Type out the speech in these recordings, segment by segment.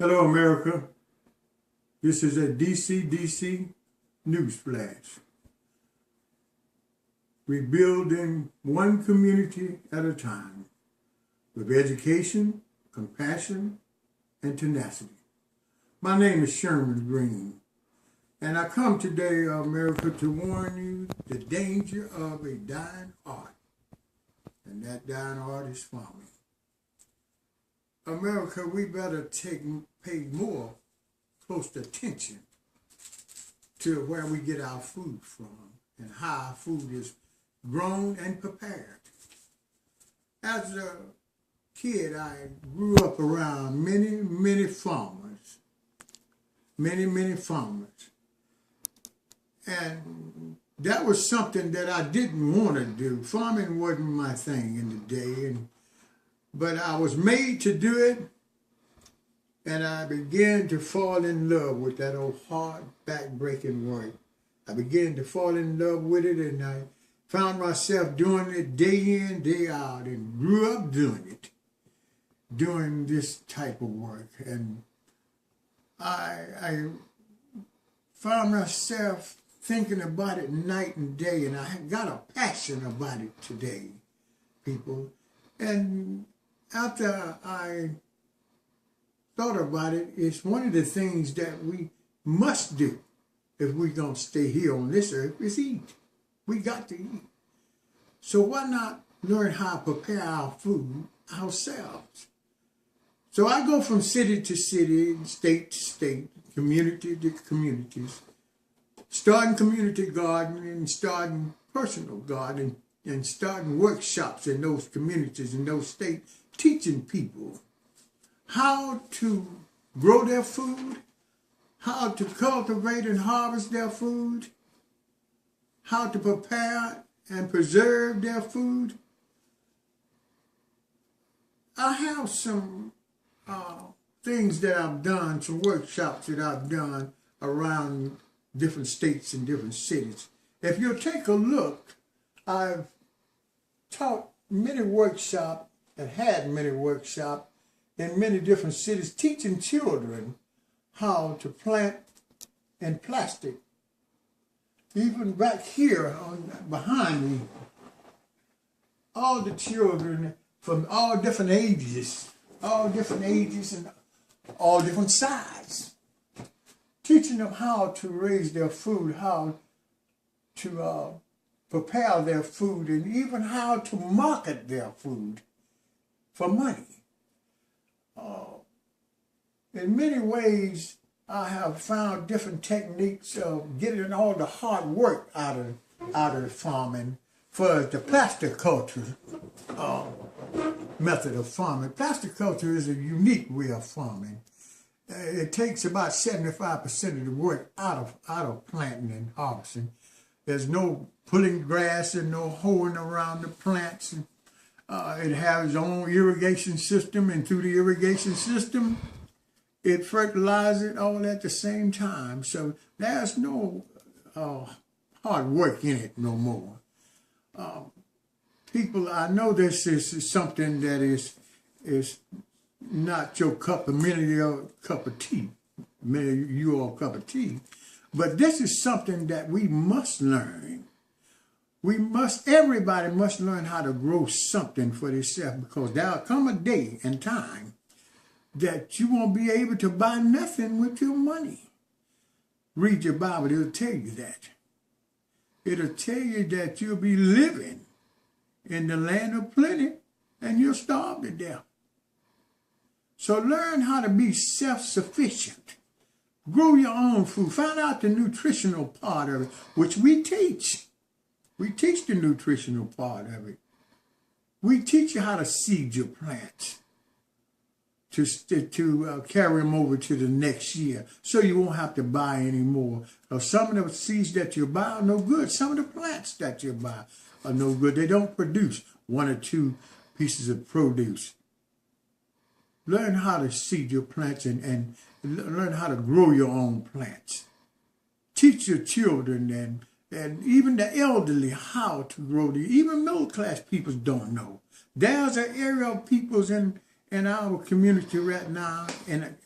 Hello, America. This is a DCDC News Flash. Rebuilding one community at a time with education, compassion, and tenacity. My name is Sherman Green, and I come today, America, to warn you the danger of a dying art, and that dying art is farming. America, we better pay more close attention to where we get our food from and how our food is grown and prepared. As a kid, I grew up around many farmers, many farmers. And that was something that I didn't want to do. Farming wasn't my thing in the day, but I was made to do it, and I began to fall in love with that old hard, back-breaking work. I began to fall in love with it, and I found myself doing it day in, day out, and grew up doing it, doing this type of work. And I found myself thinking about it night and day, and I got a passion about it today, people. And after I thought about it, it's one of the things that we must do if we're going to stay here on this earth is eat. We got to eat. So why not learn how to prepare our food ourselves? So I go from city to city, state to state, community to communities, starting community gardening, starting personal gardening, and starting workshops in those communities, in those states, teaching people how to grow their food, how to cultivate and harvest their food, how to prepare and preserve their food. I have some things that I've done, some workshops that I've done around different states and different cities. If you'll take a look, I've taught many workshops and had many workshops in many different cities teaching children how to plant in plastic. Even back here behind me, all the children from all different ages and all different sizes, teaching them how to raise their food, how to prepare their food, and even how to market their food for money. In many ways, I have found different techniques of getting all the hard work out of farming for the plasticulture method of farming. Plasticulture is a unique way of farming. It takes about 75% of the work out of planting and harvesting. There's no pulling grass and no hoeing around the plants. It has its own irrigation system, and through the irrigation system, it fertilizes it all at the same time. So there's no hard work in it no more. People, I know this is something that is not your cup of cup of tea, cup of tea, but this is something that we must learn. Everybody must learn how to grow something for themselves, because there'll come a day and time that you won't be able to buy nothing with your money. Read your Bible, it'll tell you that. It'll tell you that you'll be living in the land of plenty and you'll starve to death. So learn how to be self-sufficient. Grow your own food. Find out the nutritional part of it, which we teach. We teach the nutritional part of it. We teach you how to seed your plants, to carry them over to the next year, so you won't have to buy any more. Some of the seeds that you buy are no good. Some of the plants that you buy are no good. They don't produce 1 or 2 pieces of produce. Learn how to seed your plants and learn how to grow your own plants. Teach your children and even the elderly how to grow. Even middle-class people don't know. There's an area of peoples in our community right now, and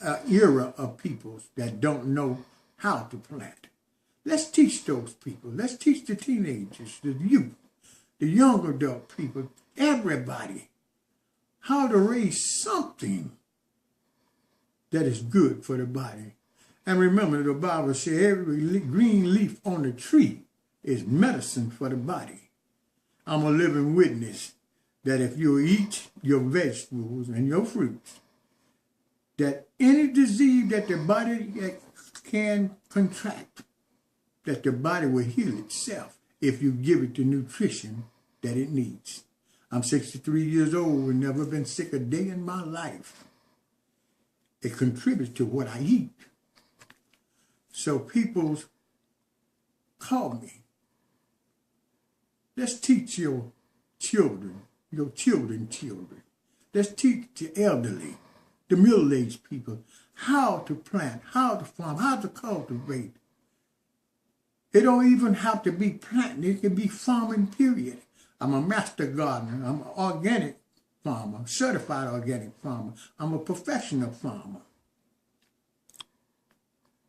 era of people that don't know how to plant. Let's teach those people. Let's teach the teenagers, the youth, the young adult people, everybody, how to raise something that is good for the body. And remember, the Bible says every green leaf on the tree is medicine for the body. I'm a living witness that if you eat your vegetables and your fruits, that any disease that the body can contract, that the body will heal itself if you give it the nutrition that it needs. I'm 63 years old and never been sick a day in my life. It contributes to what I eat. So people call me. Let's teach your children. Let's teach the elderly, the middle-aged people, how to plant, how to farm, how to cultivate. It don't even have to be planting. It can be farming, period. I'm a master gardener. I'm an organic farmer, certified organic farmer. I'm a professional farmer.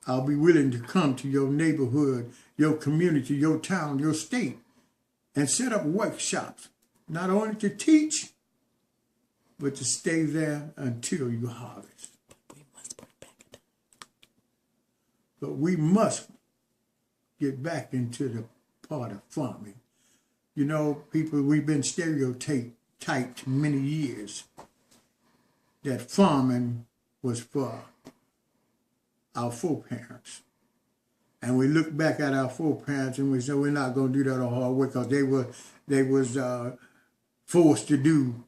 I'll be willing to come to your neighborhood, your community, your town, your state, and set up workshops, not only to teach, but to stay there until you harvest. But we must get back into the part of farming. You know, people, we've been stereotyped many years that farming was for our foreparents. And we look back at our foreparents and we say, we're not going to do that hard work because they was forced to do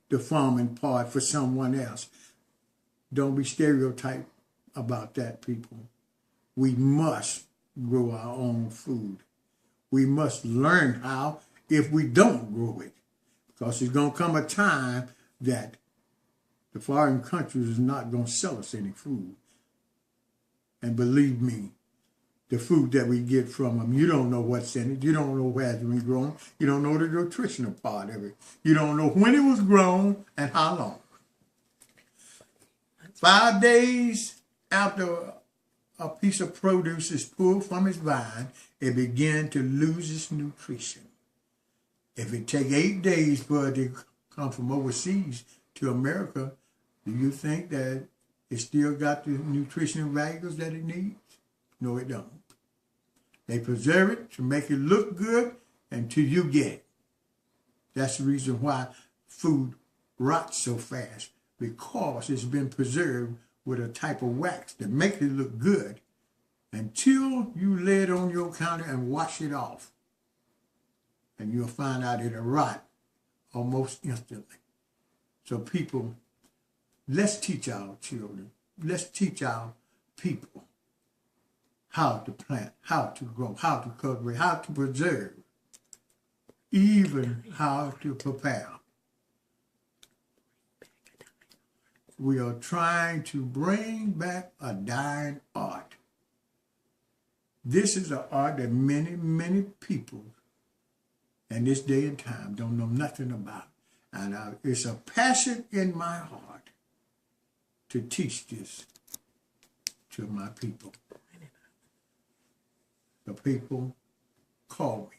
the farming part for someone else. Don't be stereotyped about that, people. We must grow our own food. We must learn how if we don't grow it. Because there's going to come a time that the foreign countries is not going to sell us any food. And believe me, the food that we get from them, you don't know what's in it. You don't know where it's been grown. You don't know the nutritional part of it. You don't know when it was grown and how long. 5 days after a piece of produce is pulled from its vine, it begins to lose its nutrition. If it takes 8 days for it to come from overseas to America, do you think that it still got the nutritional values that it needs? No, it don't. They preserve it to make it look good until you get it. That's the reason why food rots so fast, because it's been preserved with a type of wax that makes it look good until you lay it on your counter and wash it off. And you'll find out it'll rot almost instantly. So people, let's teach our children, let's teach our people how to plant, how to grow, how to cultivate, how to preserve, even how to prepare. We are trying to bring back a dying art. This is an art that many, many people in this day and time don't know nothing about. And it's a passion in my heart to teach this to my people. The people, call me.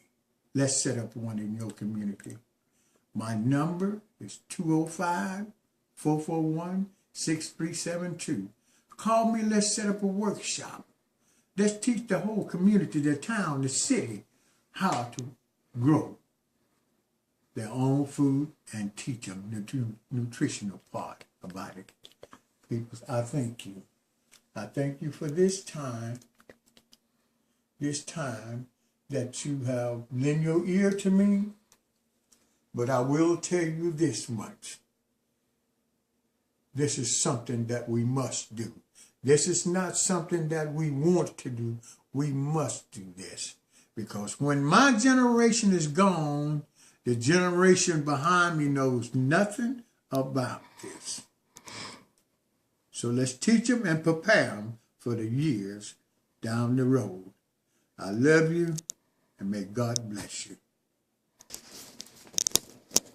Let's set up one in your community. My number is 205-441-6372. Call me, let's set up a workshop. Let's teach the whole community, the town, the city, how to grow their own food and teach them the nutritional part about it. People, I thank you. I thank you for this time that you have lent your ear to me. But I will tell you this much. This is something that we must do. This is not something that we want to do. We must do this. Because when my generation is gone, the generation behind me knows nothing about this. So let's teach them and prepare them for the years down the road. I love you, and may God bless you.